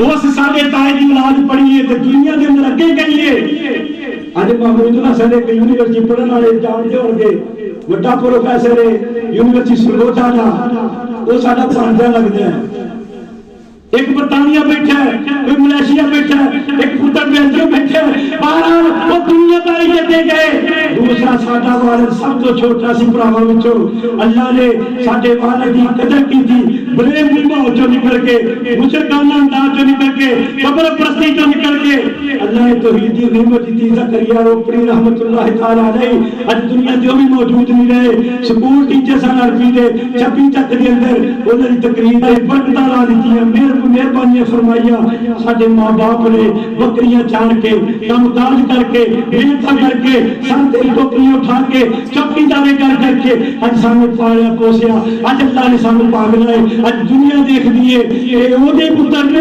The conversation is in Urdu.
اس سارے تائے دی اولاد پڑھی ہے تے دنیا دے اندر اگے گئی ہے. اج محمود حسن ایک یونیورسٹی پڑھن والے جانتے ہو گے بڑا پروفیسر ہے یونیورسٹی سلوچا دا وہ ساڈا بھانجا لگدا ہے. ایک برطانیہ بیٹھا ہے کوئی ملیشیا بیٹھا ہے ایک پتر بیلجیم بیٹھا ہے بہرحال وہ دنیا داری دے گئے. دوسرا ساڈا والد سب تو چھوٹا سی بھراواں وچوں اللہ نے ساڈے والد دی قدر کیتی بڑے ماحول چوں نکل کے مشرکانہ انداز چوں نکل کے قبر پرستی چوں نکل کے اللہ نے توحید دی نعمت دی زکریا روپڑی رحمت اللہ تعالی علیہ اج دنیا جو بھی موجود نہیں رہے سکول ٹیچر سن عربی دے 26 تک دے اندر انہاں دی تقریر دے برکتاں لا دتیاں مہربانیاں فرمائیاں. ساڈے ماں باپ نے بکریاں چار کے کام کاج کر کے محنت کر کے سر تے ٹوکریاں اٹھا کے چوکی دارے کر کے اج سانوں پالیا پوسیا اج اللہ نے سانوں پاگل ہے اج دنیا دیکھ دیے اے او دے پتر نے